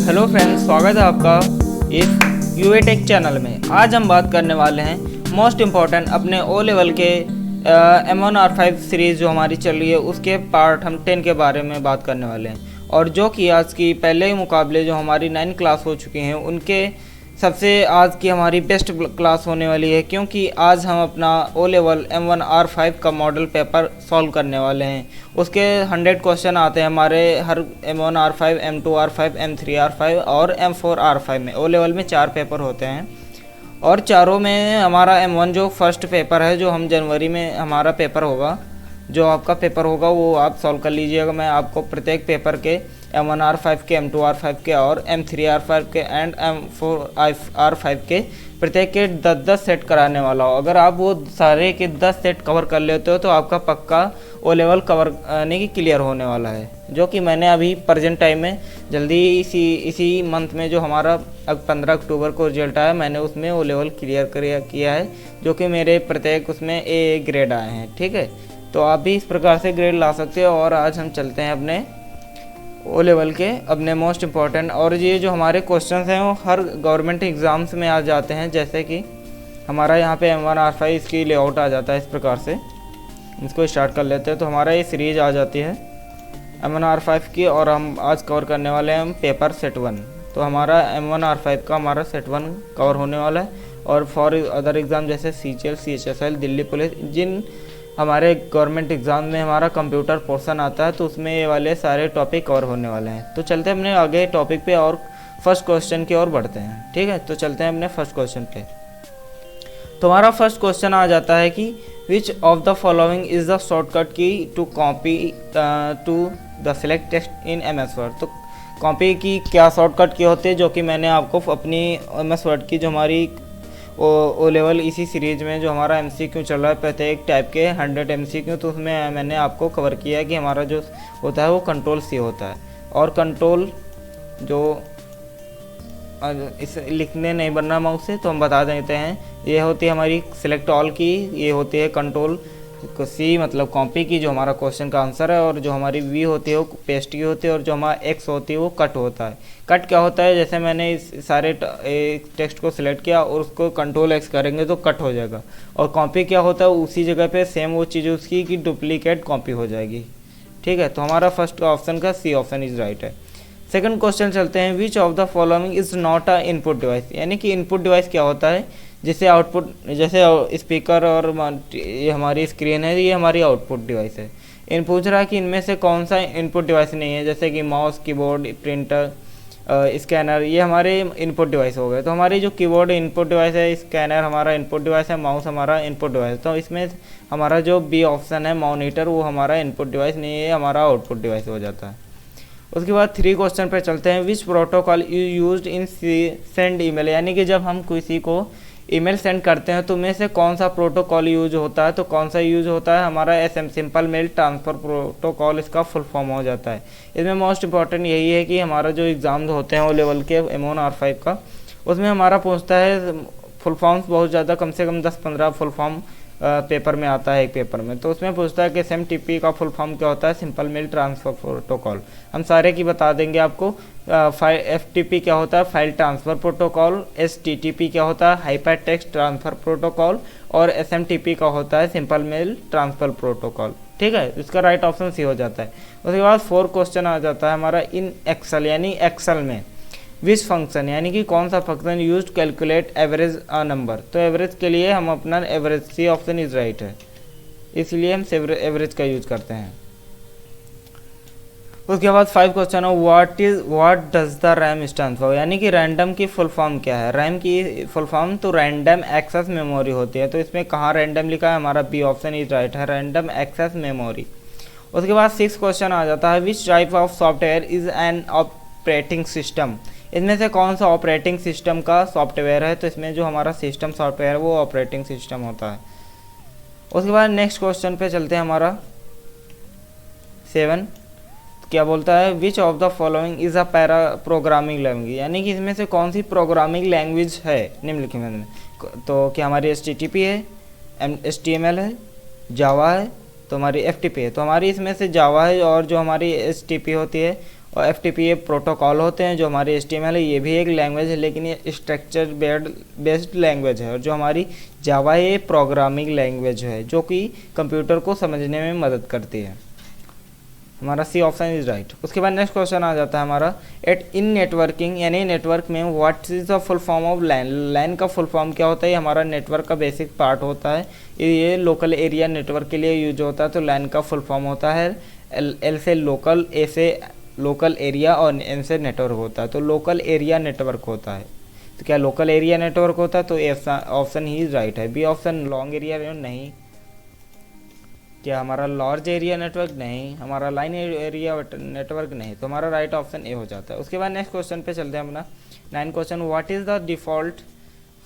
Hello friends, स्वागत है आपका इस यूए टेक चैनल में। आज हम बात करने वाले हैं मोस्ट इम्पॉर्टेंट अपने ओ लेवल के M1R5 सीरीज़ जो हमारी चल रही है उसके पार्ट हम 10 के बारे में बात करने वाले हैं। और जो कि आज की पहले ही मुकाबले जो हमारी 9 क्लास हो चुकी हैं उनके सबसे आज की हमारी बेस्ट क्लास होने वाली है, क्योंकि आज हम अपना ओ लेवल M1R5 का मॉडल पेपर सॉल्व करने वाले हैं। उसके 100 क्वेश्चन आते हैं हमारे हर M1R5, M2R5, M3R5 और M4R5 में। ओ लेवल में 4 पेपर होते हैं और चारों में हमारा M1 जो फर्स्ट पेपर है, जो हम जनवरी में हमारा पेपर होगा, जो आपका पेपर होगा वो आप सॉल्व कर लीजिएगा। मैं आपको प्रत्येक पेपर के M1R5 के, M2R5 के और M3R5 के एंड M4R5 के प्रत्येक के 10-10 सेट कराने वाला हूँ। अगर आप वो सारे के 10 सेट कवर कर लेते हो तो आपका पक्का ओ लेवल कवर यानी कि क्लियर होने वाला है, जो कि मैंने अभी प्रेजेंट टाइम में जल्दी इसी मंथ में जो हमारा 15 अक्टूबर को रिजल्ट आया, मैंने उसमें ओ लेवल क्लियर किया है, जो कि मेरे प्रत्येक उसमें ए ग्रेड आए हैं। ठीक है, तो आप भी इस प्रकार से ग्रेड ला सकते हो। और आज हम चलते हैं अपने ओ लेवल के अपने मोस्ट इम्पॉर्टेंट, और ये जो हमारे क्वेश्चंस हैं वो हर गवर्नमेंट एग्ज़ाम्स में आ जाते हैं। जैसे कि हमारा यहाँ पे M1R5 इसकी लेआउट आ जाता है इस प्रकार से। इसको स्टार्ट कर लेते हैं तो हमारा ये सीरीज आ जाती है M1R5 की, और हम आज कवर करने वाले हैं पेपर सेट 1। तो हमारा M1R5 का हमारा सेट 1 कवर होने वाला है। और फॉर अदर एग्ज़ाम जैसे CGL, CHSL, दिल्ली पुलिस, जिन हमारे गवर्नमेंट एग्ज़ाम में हमारा कंप्यूटर पोर्शन आता है तो उसमें ये वाले सारे टॉपिक कवर होने वाले हैं। तो चलते हैं अपने आगे टॉपिक पे और फर्स्ट क्वेश्चन की ओर बढ़ते हैं। ठीक है, तो चलते हैं अपने फर्स्ट क्वेश्चन पे। तो हमारा फर्स्ट क्वेश्चन आ जाता है कि which of the following is the shortcut key to copy to the select text in MS word. तो कॉपी की क्या शॉर्टकट की होती है, जो कि मैंने आपको अपनी MS वर्ड की जो हमारी ओ लेवल इसी सीरीज़ में जो हमारा MCQ चल रहा है प्रत्येक टाइप के 100 MCQ, तो उसमें मैंने आपको कवर किया है कि हमारा जो होता है वो कंट्रोल-C होता है। और कंट्रोल जो इस लिखने नहीं बनना माउस से, तो हम बता देते हैं, ये होती है हमारी सिलेक्ट ऑल की, ये होती है कंट्रोल C मतलब कॉपी की जो हमारा क्वेश्चन का आंसर है, और जो हमारी V होती है वो पेस्ट की होती है, और जो हमारा X होती है वो कट होता है। कट क्या होता है, जैसे मैंने इस सारे टेक्स्ट को सिलेक्ट किया और उसको कंट्रोल X करेंगे तो कट हो जाएगा। और कॉपी क्या होता है, उसी जगह पे सेम वो चीज़ उसकी कि डुप्लीकेट कॉपी हो जाएगी। ठीक है, तो हमारा फर्स्ट ऑप्शन का C ऑप्शन इज राइट है। सेकंड क्वेश्चन चलते हैं, विच of the following is not a input device. यानी कि इनपुट डिवाइस क्या होता है, जिसे आउटपुट, जैसे स्पीकर और ये हमारी स्क्रीन है, ये हमारी आउटपुट डिवाइस है। इन पूछ रहा है कि इनमें से कौन सा इनपुट डिवाइस नहीं है, जैसे कि माउस, कीबोर्ड, प्रिंटर, स्कैनर, ये हमारे इनपुट डिवाइस हो गए। तो हमारी जो कीबोर्ड इनपुट डिवाइस है, स्कैनर हमारा इनपुट डिवाइस है, माउस हमारा इनपुट डिवाइस। तो इसमें हमारा जो B ऑप्शन है मॉनिटर, वो हमारा इनपुट डिवाइस नहीं है, हमारा आउटपुट डिवाइस हो जाता है। उसके बाद 3 क्वेश्चन पे चलते हैं, विच protocol you used in send email. यानी कि जब हम किसी को ईमेल सेंड करते हैं तो में से कौन सा प्रोटोकॉल यूज होता है, तो कौन सा यूज होता है, हमारा SM simple mail transfer protocol इसका फुल फॉर्म हो जाता है। इसमें मोस्ट इंपॉर्टेंट यही है कि हमारा जो एग्ज़ाम होते हैं ओ लेवल के M1R5 का, उसमें हमारा पूछता है फुल फॉर्म्स बहुत ज़्यादा, कम से कम 10-15 फुल फॉर्म पेपर में आता है एक पेपर में। तो उसमें पूछता है कि SMTP का फुल फॉर्म क्या होता है, सिंपल मेल ट्रांसफ़र प्रोटोकॉल। हम सारे की बता देंगे आपको। FTP क्या होता है, फाइल ट्रांसफ़र प्रोटोकॉल। STTP क्या होता है, हाइपर टेक्स्ट ट्रांसफ़र प्रोटोकॉल। और SMTP का होता है सिंपल मेल ट्रांसफ़र प्रोटोकॉल। ठीक है, इसका राइट ऑप्शन C हो जाता है। उसके बाद 4 क्वेश्चन आ जाता है हमारा, इन एक्सेल, यानी एक्सेल में विच फंक्शन, यानी कि कौन सा function use calculate average a number. तो एवरेज के लिए हम अपना average, C option is right है, इसलिए हम एवरेज का यूज करते हैं। उसके बाद 5 क्वेश्चन है, what does the RAM stand for. यानी कि रैंडम की फुल फॉर्म क्या है। रैम की फुल फॉर्म तो रैंडम एक्सेस मेमोरी होती है। तो इसमें कहाँ रैंडम लिखा है, हमारा B ऑप्शन इज राइट है, रैंडम एक्सेस मेमोरी। उसके बाद 6 क्वेश्चन आ जाता है, which type of software is an operating system. इनमें से कौन सा ऑपरेटिंग सिस्टम का सॉफ्टवेयर है, तो इसमें जो हमारा सिस्टम सॉफ्टवेयर है वो ऑपरेटिंग सिस्टम होता है। उसके बाद नेक्स्ट क्वेश्चन पे चलते हैं, हमारा 7 क्या बोलता है, which of the following is a para programming language. यानी कि इसमें से कौन सी प्रोग्रामिंग लैंग्वेज है निम्नलिखित में। तो क्या हमारी HTTP है, HTML है, जावा है, तो हमारी FTP है। तो हमारी इसमें से जावा है, और जो हमारी HTTP होती है और FTP ये प्रोटोकॉल होते हैं। जो हमारी HTML है ये भी एक लैंग्वेज है, लेकिन ये स्ट्रक्चर बेस्ड लैंग्वेज है। और जो हमारी जावा ये प्रोग्रामिंग लैंग्वेज है जो कि कंप्यूटर को समझने में मदद करती है। हमारा सी ऑप्शन इज राइट। उसके बाद नेक्स्ट क्वेश्चन आ जाता है हमारा एट इन नेटवर्किंग, यानी नेटवर्क में what is the full form of LAN. LAN का फुल फॉर्म क्या होता है? ये हमारा नेटवर्क का बेसिक पार्ट होता है। ये लोकल एरिया नेटवर्क के लिए यूज होता है। तो लैन का फुल फॉर्म होता है एल से लोकल, ए से लोकल एरिया और एन से नेटवर्क होता है। तो लोकल एरिया नेटवर्क होता है। तो क्या लोकल एरिया नेटवर्क होता है? तो ए ऑप्शन ही राइट है। बी ऑप्शन लॉन्ग एरिया नहीं। क्या हमारा लार्ज एरिया नेटवर्क? नहीं। हमारा लाइन एरिया नेटवर्क? नहीं। तो हमारा राइट ऑप्शन ए हो जाता है। उसके बाद नेक्स्ट क्वेश्चन पे चलते हैं अपना 9 question. What is the default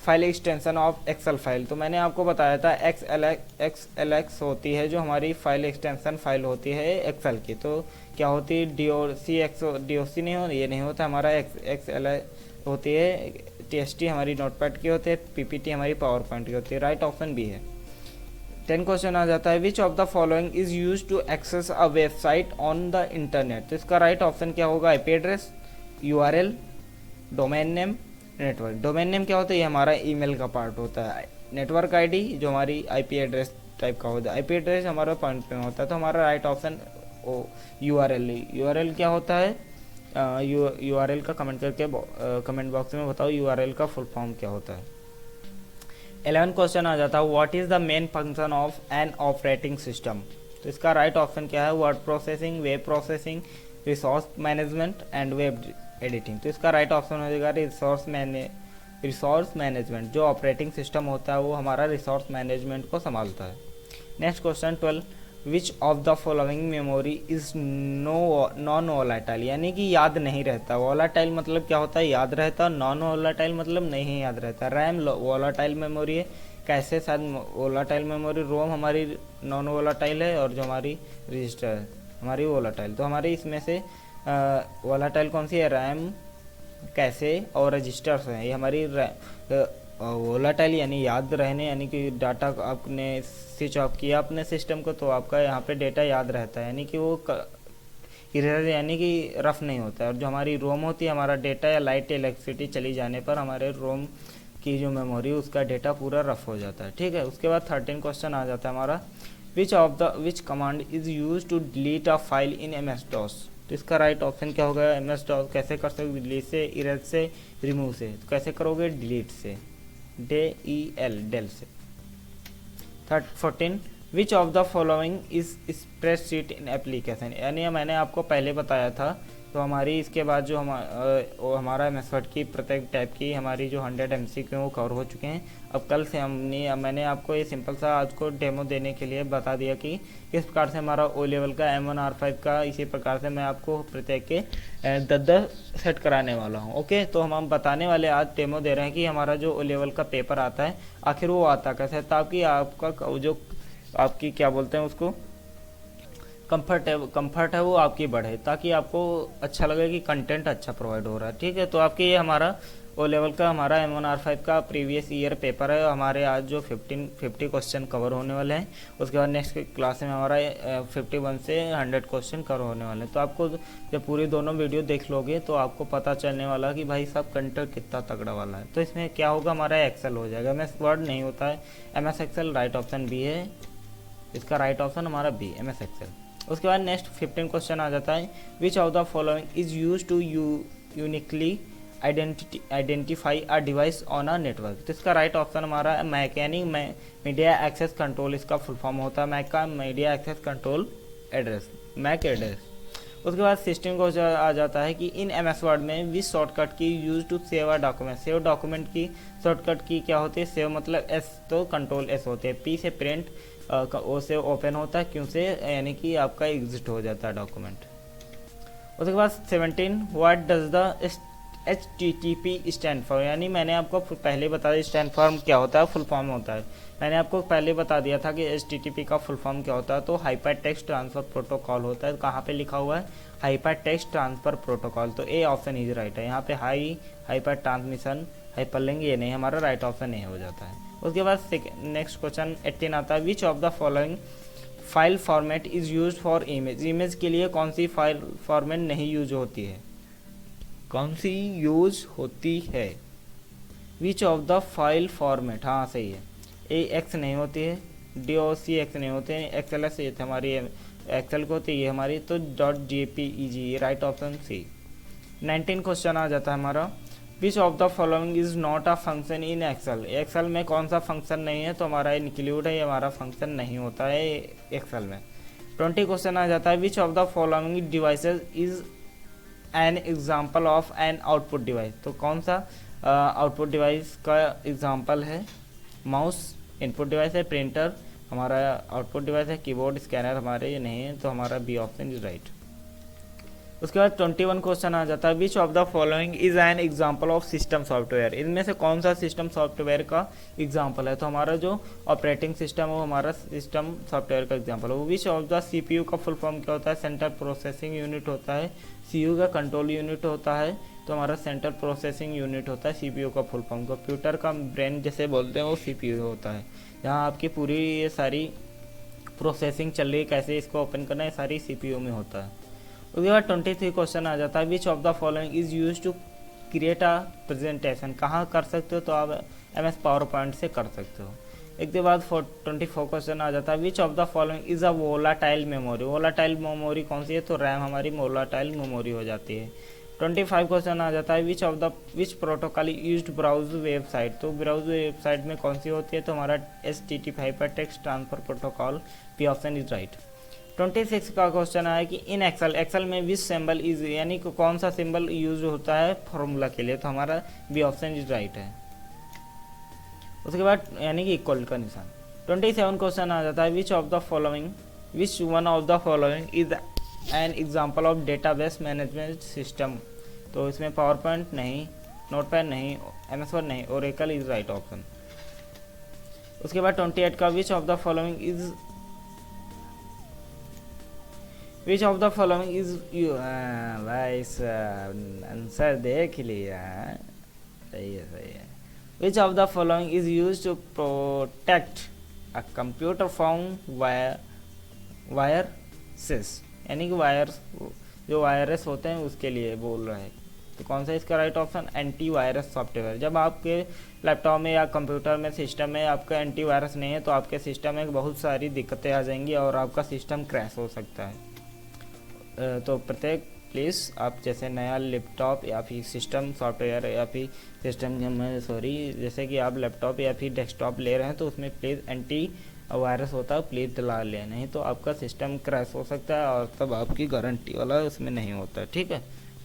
file extension of Excel file. तो मैंने आपको बताया था XLX होती है जो हमारी फाइल एक्सटेंशन फाइल होती है एक्सेल की। तो क्या होती है? DOC नहीं हो, ये नहीं होता। हमारा XLX होती है TST हमारी नोटपैड की होती है, PPT हमारी पावर पॉइंट की होती है। राइट ऑप्शन बी है। 10 क्वेश्चन आ जाता है which of the following is use to access a website on the internet. तो इसका राइट ऑप्शन क्या होगा? IP address, URL, domain name, network. Domain name क्या होता है? ये हमारा ईमेल का पार्ट होता है। नेटवर्क ID जो हमारी IP एड्रेस टाइप का होता है। IP एड्रेस हमारा पॉइंट पे होता है। तो हमारा राइट ऑप्शन URL क्या होता है? URL का कमेंट करके कमेंट बॉक्स में बताओ URL का फुल फॉर्म क्या होता है। 11 क्वेश्चन आ जाता है what is the main function of an operating system. तो इसका राइट ऑप्शन क्या है? Word processing, web processing, resource management and web editing. तो इसका राइट ऑप्शन हो जाएगा रिसोर्स मैनेजमेंट। जो ऑपरेटिंग सिस्टम होता है वो हमारा रिसोर्स मैनेजमेंट को संभालता है। Next question 12 which of the following memory is non volatile, यानी कि याद नहीं रहता। वोलाटाइल मतलब क्या होता है? याद रहता। नॉन वोलाटाइल मतलब नहीं याद रहता। रैम वोलाटाइल मेमोरी है। कैसे? शायद वोलाटाइल मेमोरी रोम हमारी नॉन वोलाटाइल है और जो हमारी रजिस्टर है हमारी वोलाटाइल। तो हमारी इसमें से वोलाटाइल कौन सी है? रैम, कैसे और रजिस्टर्स हैं। ये हमारी वोलाटाइल यानी याद रहने, यानी कि डाटा आपने स्विच ऑफ किया अपने सिस्टम को तो आपका यहाँ पे डेटा याद रहता है, यानी कि वो यानी कि रफ नहीं होता है। और जो हमारी रोम होती है हमारा डेटा या लाइट इलेक्ट्रिसिटी चली जाने पर हमारे रोम की जो मेमोरी उसका डेटा पूरा रफ हो जाता है। ठीक है। उसके बाद 13 क्वेश्चन आ जाता है हमारा which command is use to delete a file in MS-DOS। तो इसका राइट ऑप्शन क्या होगा? MS-DOS कैसे कर सकते? डिलीट से, इरेज से, रिमूव से। तो कैसे करोगे? डिलीट से, डेल से। 14 विच of the following is spreadsheet in application, यानी मैंने आपको पहले बताया था। तो हमारी इसके बाद जो हमारा MS Word की प्रत्येक टाइप की हमारी जो 100 MCQ वो कवर हो चुके हैं। अब कल से मैंने आपको ये सिंपल सा आज को डेमो देने के लिए बता दिया कि किस प्रकार से हमारा O लेवल का M1R5 का, इसी प्रकार से मैं आपको प्रत्येक के 10 सेट कराने वाला हूँ। ओके। तो हम बताने वाले आज डेमो दे रहे हैं कि हमारा जो O लेवल का पेपर आता है आखिर वो आता कैसे है, ताकि आपका जो आपकी क्या बोलते हैं उसको कंफर्ट है वो आपकी बढ़े, ताकि आपको अच्छा लगे कि कंटेंट अच्छा प्रोवाइड हो रहा है। ठीक है। तो आपके ये हमारा O लेवल का हमारा M1R5 का प्रीवियस ईयर पेपर है। हमारे आज जो 50 क्वेश्चन कवर होने वाले हैं। उसके बाद नेक्स्ट क्लास में हमारा 51 से 100 क्वेश्चन कवर होने वाले हैं। तो आपको जब पूरी दोनों वीडियो देख लोगे तो आपको पता चलने वाला कि भाई साहब कंटेंट कितना तगड़ा वाला है। तो इसमें क्या होगा? हमारा एक्सेल हो जाएगा। MS Word नहीं होता है, MS Excel। Right option B है। इसका राइट ऑप्शन हमारा बी, MS Excel। उसके बाद नेक्स्ट 15 क्वेश्चन आ जाता है which of the following is use to uniquely identify a device on a network. तो इसका राइट ऑप्शन हमारा मैक, यानी मीडिया एक्सेस कंट्रोल इसका फुल फॉर्म होता है। मैक का media access control address, MAC address. उसके बाद सिस्टम को आ जाता है कि इन MS Word में which shortcut key use to save a document. Save document की शॉर्टकट की क्या होती है? सेव मतलब S, तो कंट्रोल S होते हैं। P से प्रिंट, O से ओपन होता है, Q से यानी कि आपका एग्जिट हो जाता है डॉक्यूमेंट। उसके बाद 17 what does the HTTP stand for, यानी मैंने आपको पहले बता दिया स्टैंड फॉर्म क्या होता है, फुल फॉर्म होता है। मैंने आपको पहले बता दिया था कि HTTP का फुल फॉर्म क्या होता है। तो हाइपर टेक्स्ट ट्रांसफ़र प्रोटोकॉल होता है। कहाँ पे लिखा हुआ है? Hyper text transfer protocol. तो ए ऑप्शन इज राइट है। यहाँ पे हाइपर ट्रांसमिशन, हाइपरलिंक ये नहीं, हमारा राइट ऑप्शन ए हो जाता है। उसके बाद नेक्स्ट क्वेश्चन 18 आता है which of the following file format is use for image, image के लिए कौन सी फाइल फॉर्मेट नहीं यूज होती है, कौन सी यूज होती है? Which of the file format, हाँ सही है, AX नहीं होती है, DOCX नहीं होते हैं, XLS ये हमारी एक्सेल को होती है ये हमारी, तो .jpeg right option C. 19 question आ जाता है हमारा, which of the following is not a function in Excel, Excel में कौन सा फंक्शन नहीं है, तो हमारा इंक्लूड है, ये हमारा फंक्शन नहीं होता है एक्सेल में। 20 क्वेश्चन आ जाता है, which of the following devices is an example of an output device, तो कौन सा आउटपुट डिवाइस का एग्जाम्पल है? माउस इनपुट डिवाइस है, प्रिंटर हमारा आउटपुट डिवाइस है, कीबोर्ड स्कैनर हमारे ये नहीं है, तो हमारा बी ऑप्शन इज राइट। उसके बाद 21 क्वेश्चन आ जाता है, which of the following is an example of system software, इनमें से कौन सा सिस्टम सॉफ्टवेयर का एग्जाम्पल है, तो हमारा जो ऑपरेटिंग सिस्टम है वो हमारा सिस्टम सॉफ्टवेयर का एग्जाम्पल है। विच ऑफ द CPU का फुल फॉर्म क्या होता है? सेंट्रल प्रोसेसिंग यूनिट होता है। CU का कंट्रोल यूनिट होता है, तो हमारा सेंट्रल प्रोसेसिंग यूनिट होता है CPU का फुल फॉर्म। कंप्यूटर का ब्रेन जैसे बोलते हैं वो CPU होता है, यहाँ आपकी पूरी ये सारी प्रोसेसिंग चल रही है, कैसे इसको ओपन करना है, सारी CPU में होता है। उसके बाद 23 क्वेश्चन आ जाता है, which of the following is use to create a presentation, कहाँ कर सकते हो? तो आप MS पावर पॉइंट से कर सकते हो। एक के बाद 24 क्वेश्चन आ जाता है, which of the following is a volatile memory, volatile memory कौन सी है? तो रैम हमारी वोलाटाइल मेमोरी हो जाती है। 25 क्वेश्चन आ जाता है, which protocol used browse website, तो ब्राउज वेबसाइट में कौन सी होती है? तो हमारा HTTP hypertext transfer protocol, P option is right. 26 का क्वेश्चन आया कि इन एक्सेल में विच सिंबल इज, यानी कि कौन सा सिंबल यूज होता है फॉर्मूला के लिए, तो हमारा बी ऑप्शन इज राइट है। उसके बाद यानी कि इक्वल का निशान। 27 क्वेश्चन आ जाता है, which one of the following is an example of database management system, तो इसमें पावर पॉइंट नहीं, नोटपैड नहीं, MS वर्ड नहीं, ओरेकल इज राइट ऑप्शन। उसके बाद 28 का, which of the following is भाई आंसर देख लिया, सही है। Which of the following is use to protect a computer from viruses, यानी कि वायर्स जो वायरस होते हैं उसके लिए बोल रहा है, तो कौन सा इसका right option? Anti virus software. जब आपके लैपटॉप में या कंप्यूटर में सिस्टम में आपका एंटी वायरस नहीं है तो आपके सिस्टम में बहुत सारी दिक्कतें आ जाएंगी और आपका सिस्टम क्रैश हो सकता है। तो प्रत्येक प्लीज़ आप जैसे नया लैपटॉप या फिर सिस्टम सॉफ्टवेयर या फिर जैसे कि आप लैपटॉप या फिर डेस्कटॉप ले रहे हैं तो उसमें प्लीज़ एंटी वायरस होता है, प्लीज़ डला लें, नहीं तो आपका सिस्टम क्रैश हो सकता है और तब आपकी गारंटी वाला उसमें नहीं होता है, ठीक है,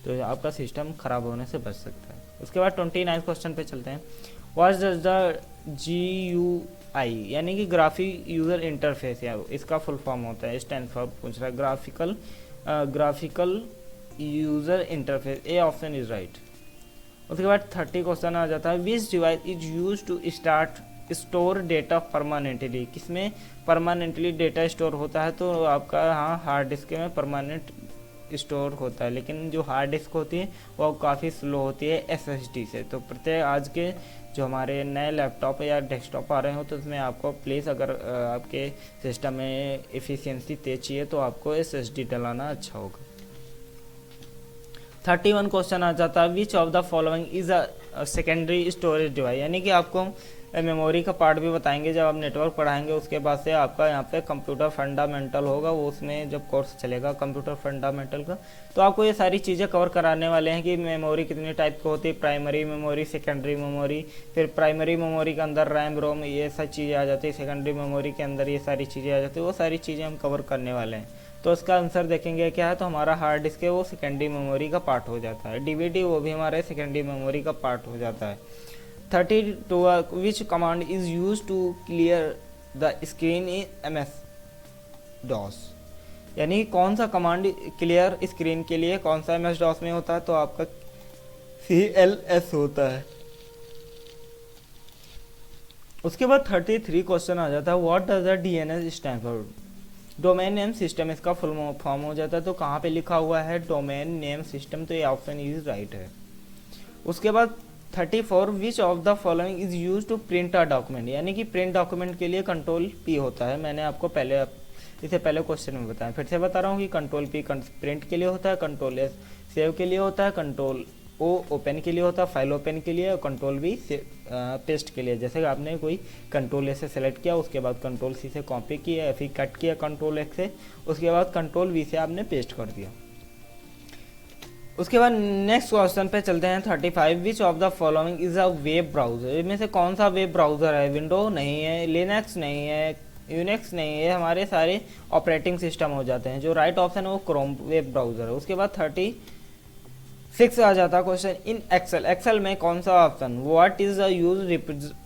तो आपका सिस्टम ख़राब होने से बच सकता है। उसके बाद 29 क्वेश्चन पे चलते हैं, व्हाट डज द GUI, यानी कि ग्राफिक यूज़र इंटरफेस, या इसका फुल फॉर्म होता है, स्टैंड फॉर पूछ रहा है graphical user interface, A option is right. उसके बाद 30 क्वेश्चन आ जाता है, which device is use to store data permanently, किसमें परमानेंटली डेटा स्टोर होता है? तो आपका हाँ हार्ड डिस्क में परमानेंट स्टोर होता है, लेकिन जो हार्ड डिस्क होती है वो काफ़ी स्लो होती है SSD से। तो प्रत्येक आज के जो हमारे नए लैपटॉप या डेस्कटॉप आ रहे हो तो उसमें आपको प्लीज़ अगर आपके सिस्टम में एफिशिएंसी तेज चाहिए तो आपको SSD डलाना अच्छा होगा। 31 क्वेश्चन आ जाता है, which of the following is a secondary storage device, यानी कि आपको मेमोरी का पार्ट भी बताएंगे जब आप नेटवर्क पढ़ाएंगे, उसके बाद से आपका यहाँ पे कंप्यूटर फंडामेंटल होगा, वो उसमें जब कोर्स चलेगा कंप्यूटर फंडामेंटल का, तो आपको ये सारी चीज़ें कवर कराने वाले हैं कि मेमोरी कितने टाइप की होती है, प्राइमरी मेमोरी, सेकेंडरी मेमोरी, फिर प्राइमरी मेमोरी के अंदर रैम रोम ये सब चीज़ें आ जाती है, सेकेंडरी मेमोरी के अंदर ये सारी चीज़ें आ जाती है, वो सारी चीज़ें हम कवर करने वाले हैं। तो उसका आंसर देखेंगे क्या है, तो हमारा हार्ड डिस्क है वो सेकेंडरी मेमोरी का पार्ट हो जाता है, DVD वो भी हमारे सेकेंडरी मेमोरी का पार्ट हो जाता है। 32 which command is use to clear the screen in MS DOS, यानी कौन सा कमांड क्लियर स्क्रीन के लिए कौन सा MS DOS में होता है, तो आपका CLS होता है। उसके बाद 33 क्वेश्चन आ जाता है, what does the DNS stand for, domain name system इसका फुल फॉर्म हो जाता है, तो कहाँ पे लिखा हुआ है डोमेन नेम सिस्टम, तो ये ऑप्शन इज राइट है। उसके बाद 34 which of the following is use to print a document, यानी कि प्रिंट डॉक्यूमेंट के लिए कंट्रोल P होता है, मैंने आपको पहले इसे पहले क्वेश्चन में बताएं। फिर से बता रहा हूँ कि कंट्रोल पी प्रिंट के लिए होता है, कंट्रोल एस सेव के लिए होता है, कंट्रोल ओ ओपन के लिए होता है, फाइल ओपन के लिए, और कंट्रोल वी पेस्ट के लिए। जैसे कि आपने कोई कंट्रोल ए से सेलेक्ट किया, उसके बाद कंट्रोल सी से कॉपी किया या फिर कट किया कंट्रोल एक्स से, उसके बाद कंट्रोल वी से आपने पेस्ट कर दिया। उसके बाद नेक्स्ट क्वेश्चन पे चलते हैं 35। विच of the following is a web browser, इनमें से कौन सा वेब ब्राउजर है? विंडो नहीं है, लिनक्स नहीं है, यूनिक्स नहीं है, हमारे सारे ऑपरेटिंग सिस्टम हो जाते हैं। जो राइट ऑप्शन है वो क्रोम वेब ब्राउजर है। उसके बाद 36 आ जाता है क्वेश्चन। इन एक्सेल, एक्सेल में कौन सा option? What is the use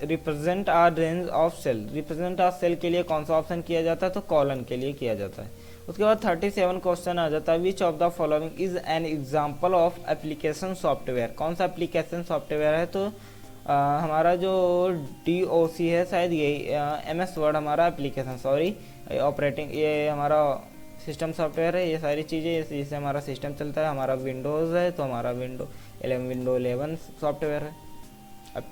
represent are range of cell, represent are cell के लिए कौन सा ऑप्शन किया जाता है? तो कॉलन के लिए किया जाता है। उसके बाद 37 क्वेश्चन आ जाता है। Which of the following is an example of application software, कौन सा एप्लीकेशन सॉफ्टवेयर है? तो हमारा जो DOC है शायद यही MS वर्ड हमारा एप्लीकेशन, सॉरी ऑपरेटिंग, ये हमारा सिस्टम सॉफ्टवेयर है। ये सारी चीज़ें इससे हमारा सिस्टम चलता है। हमारा विंडोज़ है तो हमारा विंडो 11 सॉफ्टवेयर है,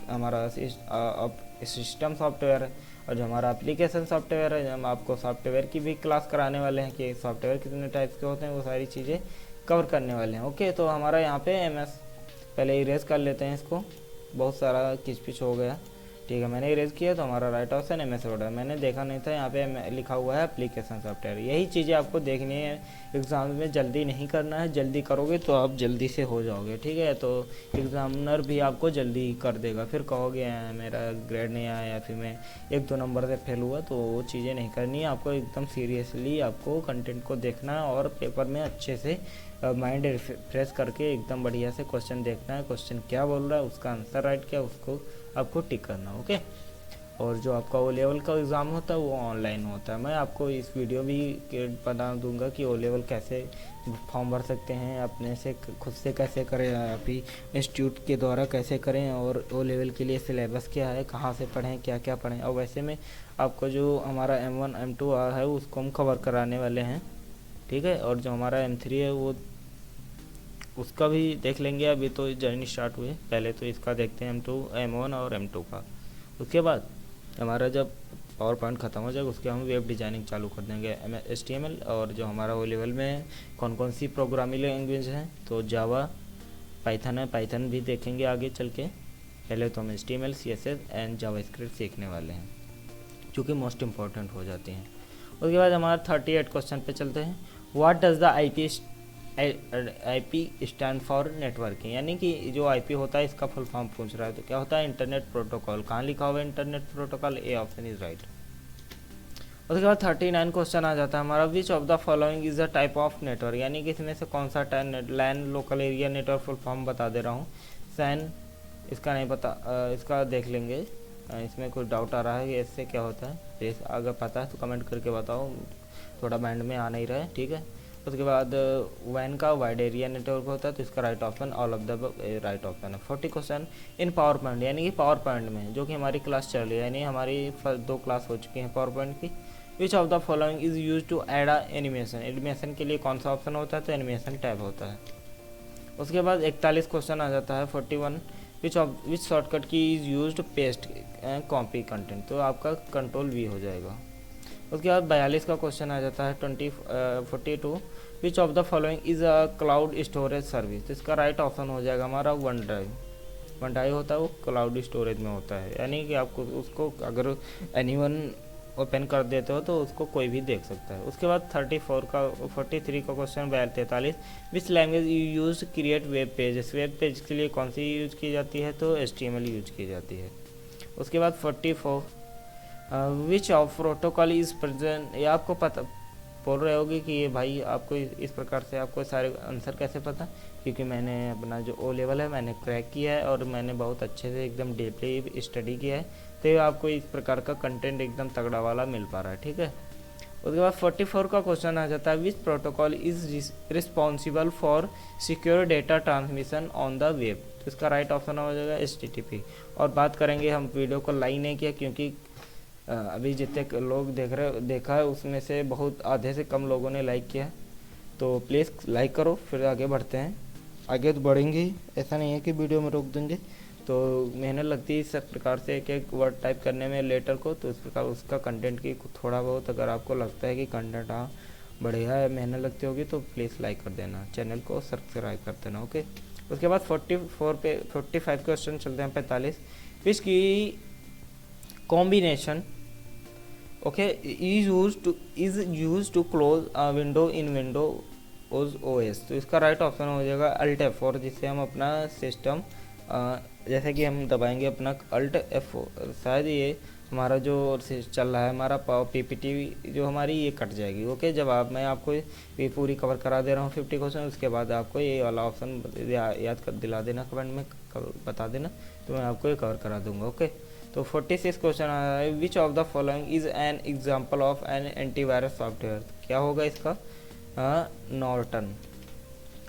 हमारा सिस्टम सॉफ्टवेयर है। और जो हमारा एप्लीकेशन सॉफ्टवेयर है, हम आपको सॉफ्टवेयर की भी क्लास कराने वाले हैं कि सॉफ्टवेयर कितने टाइप्स के होते हैं, वो सारी चीज़ें कवर करने वाले हैं। ओके, तो हमारा यहाँ पे MS पहले इरेज कर लेते हैं इसको, बहुत सारा किचपिच हो गया। ठीक है, मैंने इरेज किया तो हमारा राइट ऑप्शन MS वर्ड है। मैंने देखा नहीं था, यहाँ पे लिखा हुआ है एप्लीकेशन सॉफ्टवेयर। यही चीज़ें आपको देखनी है एग्ज़ाम में, जल्दी नहीं करना है, जल्दी करोगे तो आप जल्दी से हो जाओगे। ठीक है, तो एग्ज़ामिनर भी आपको जल्दी कर देगा, फिर कहोगे मेरा ग्रेड नहीं आया या फिर मैं 1-2 नंबर से फेल हुआ, तो वो चीज़ें नहीं करनी है। आपको एकदम सीरियसली आपको कंटेंट को देखना है और पेपर में अच्छे से माइंड रिफ्रेश करके एकदम बढ़िया से क्वेश्चन देखना है। क्वेश्चन क्या बोल रहा है, उसका आंसर राइट क्या, उसको आपको टिक करना। ओके, और जो आपका ओ लेवल का एग्ज़ाम होता है वो ऑनलाइन होता है। मैं आपको इस वीडियो भी बता दूंगा कि ओ लेवल कैसे फॉर्म भर सकते हैं, अपने से खुद से कैसे करें, अभी इंस्टीट्यूट के द्वारा कैसे करें, और ओ लेवल के लिए सिलेबस क्या है, कहाँ से पढ़ें, क्या क्या पढ़ें। और वैसे में आपको जो हमारा M1 M2 है उसको हम कवर कराने वाले हैं। ठीक है, और जो हमारा M3 है वो उसका भी देख लेंगे। अभी तो जर्नी स्टार्ट हुई है, पहले तो इसका देखते हैं M2 M1 और M2 का। उसके बाद हमारा जब पावर पॉइंट ख़त्म हो जाएगा उसके हम वेब डिज़ाइनिंग चालू कर देंगे HTML। और जो हमारा वो लेवल में कौन कौन सी प्रोग्रामिंग लैंग्वेज हैं, तो जावा, पाइथन है, पाइथन भी देखेंगे आगे चल के। पहले तो हम HTML CSS एंड जावास्क्रिप्ट सीखने वाले हैं, जो कि मोस्ट इम्पॉर्टेंट हो जाती हैं। उसके बाद हमारा 38 क्वेश्चन पे चलते हैं। What does the IP stand for networking, यानी कि जो IP होता है इसका फुल फॉर्म पूछ रहा है, तो क्या होता है? Internet protocol. कहाँ लिखा हुआ है internet protocol? A option is right. उसके बाद 39 क्वेश्चन आ जाता है हमारा। Which of the following is the type of network, यानी कि इसमें से कौन सा LAN local area network, full form बता दे रहा हूँ। सैन, इसका नहीं पता, इसका देख लेंगे। इसमें कुछ डाउट आ रहा है कि इससे क्या होता है, तो अगर पता है तो कमेंट करके बताओ, थोड़ा माइंड में आ नहीं रहा है। ठीक है, उसके बाद वैन का वाइड एरिया नेटवर्क होता है, तो इसका right option all of the right option है। 40 क्वेश्चन इन पावर पॉइंट, यानी कि पावर पॉइंट में जो कि हमारी क्लास चल रही है, यानी हमारी 2 क्लास हो चुकी हैं पावर पॉइंट की। Which of the following is use to add a animation, animation के लिए कौन सा ऑप्शन होता है? तो एनिमेशन टैब होता है। उसके बाद 41 क्वेश्चन आ जाता है 41। Which shortcut key is use to paste copy content, तो आपका कंट्रोल V हो जाएगा। उसके बाद 42 का क्वेश्चन आ जाता है 42। विच of the following is a cloud storage service, तो इसका राइट ऑप्शन हो जाएगा हमारा वन ड्राइव होता है, वो क्लाउड स्टोरेज में होता है, यानी कि आपको उसको अगर एनीवन ओपन कर देते हो तो उसको कोई भी देख सकता है। उसके बाद 43 का question 43। Which language you use create web pages, web page के लिए कौन सी यूज की जाती है? तो HTML यूज की जाती है। उसके बाद 44। Which of protocol is present, ये आपको पता बोल रहे होगे कि ये भाई आपको इस प्रकार से आपको सारे आंसर कैसे पता, क्योंकि मैंने अपना जो O लेवल है मैंने क्रैक किया है और मैंने बहुत अच्छे से एकदम डीपली स्टडी किया है, तो आपको इस प्रकार का कंटेंट एकदम तगड़ा वाला मिल पा रहा है। ठीक है, उसके बाद 44 का क्वेश्चन आ जाता है। Which protocol is responsible for secure data transmission on the web, तो इसका राइट ऑप्शन हो जाएगा HTTP। और बात करेंगे, हम वीडियो को लाइक नहीं किया क्योंकि अभी जितने लोग देखा है उसमें से बहुत आधे से कम लोगों ने लाइक किया, तो प्लीज़ लाइक करो, फिर आगे बढ़ते हैं। आगे तो बढ़ेंगे ही, ऐसा नहीं है कि वीडियो में रोक देंगे। तो मेहनत लगती है इस प्रकार से एक एक वर्ड टाइप करने में लेटर को, तो इस प्रकार उसका कंटेंट की थोड़ा बहुत अगर आपको लगता है कि कंटेंट हाँ बढ़िया है, मेहनत लगती होगी, तो प्लीज़ लाइक कर देना, चैनल को सब्सक्राइब कर देना। ओके, उसके बाद 44 पे 45 क्वेश्चन चलते हैं। 45 which key combination okay is use to close window in Windows OS. तो इसका राइट ऑप्शन हो जाएगा अल्ट F4, जिससे हम अपना सिस्टम जैसे कि हम दबाएंगे अपना अल्ट F4, शायद ये हमारा जो चल रहा है हमारा पीपीटी जो हमारी ये कट जाएगी। ओके, जब मैं आपको ये पूरी कवर करा दे रहा हूँ 50 क्वेश्चन, उसके बाद आपको ये वाला ऑप्शन याद कर दिला देना, कमेंट में बता देना, तो मैं आपको ये कवर करा दूंगा। ओके, तो 46 क्वेश्चन आ रहा है, which of the following is an example of an antivirus software. क्या होगा इसका? नॉर्टन।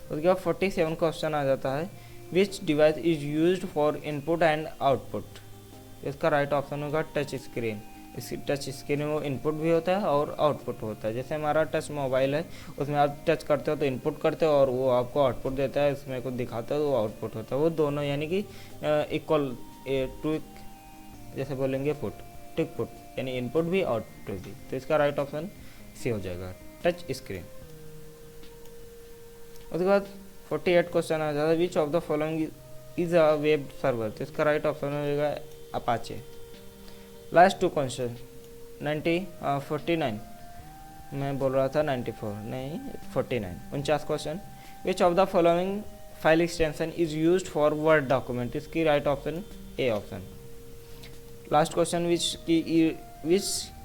उसके बाद 47 क्वेश्चन आ जाता है, which device is used for input and output. इसका राइट ऑप्शन होगा टच स्क्रीन। इस टच स्क्रीन में वो इनपुट भी होता है और आउटपुट होता है। जैसे हमारा टच मोबाइल है, उसमें आप टच करते हो तो इनपुट करते हो और वो आपको आउटपुट देता है, उसमें कुछ दिखाता है तो वो आउटपुट होता है। वो दोनों यानी कि इक्वल टू, जैसे बोलेंगे पुट टिक पुट, यानी इनपुट भी आउटपुट भी। तो इसका राइट ऑप्शन सी हो जाएगा, टच स्क्रीन। उसके बाद 48 क्वेश्चन आ जाता है, which of the following is a web server. तो इसका राइट ऑप्शन हो जाएगा अपाचे। लास्ट 2 क्वेश्चन 49, मैं बोल रहा था 94, नहीं 49, 49 question, which of the following file extension is used for word document. इसकी right option A option. Last question, which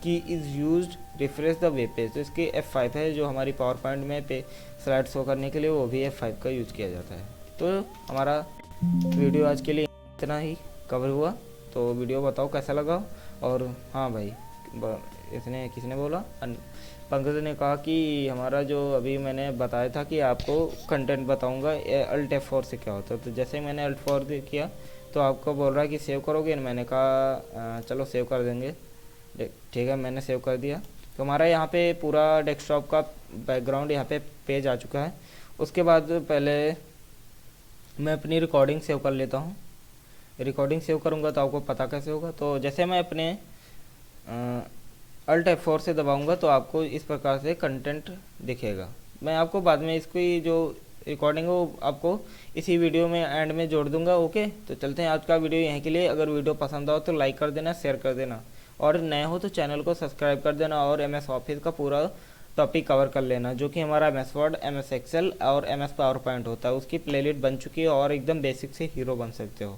key is used refresh the web page. तो इसकी F5 है, जो हमारी पावर पॉइंट में पे स्लाइड शो करने के लिए वो भी F5 का यूज किया जाता है। तो हमारा वीडियो आज के लिए इतना ही कवर हुआ, तो वीडियो बताओ कैसा लगा। और हाँ भाई, इसने किसने बोला, पंकज ने कहा कि हमारा जो अभी मैंने बताया था कि आपको कंटेंट बताऊंगा अल्ट F4 से क्या होता है, तो जैसे ही मैंने अल्ट 4 किया तो आपको बोल रहा है कि सेव करोगे, मैंने कहा चलो सेव कर देंगे। ठीक है, मैंने सेव कर दिया। तो हमारा यहाँ पे पूरा डेस्कटॉप का बैकग्राउंड यहाँ पे पेज आ चुका है। उसके बाद पहले मैं अपनी रिकॉर्डिंग सेव कर लेता हूँ। रिकॉर्डिंग सेव करूँगा तो आपको पता कैसे होगा। तो जैसे मैं अपने अल्ट F4 से दबाऊँगा तो आपको इस प्रकार से कंटेंट दिखेगा। मैं आपको बाद में इसकी जो रिकॉर्डिंग हो आपको इसी वीडियो में एंड में जोड़ दूंगा। ओके, तो चलते हैं आज का वीडियो यहीं के लिए। अगर वीडियो पसंद आओ तो लाइक कर देना, शेयर कर देना, और नए हो तो चैनल को सब्सक्राइब कर देना, और MS ऑफिस का पूरा टॉपिक कवर कर लेना, जो कि हमारा MS वर्ड, MS एक्सेल और MS पावर पॉइंट होता है। उसकी प्लेलिस्ट बन चुकी है और एकदम बेसिक से हीरो बन सकते हो।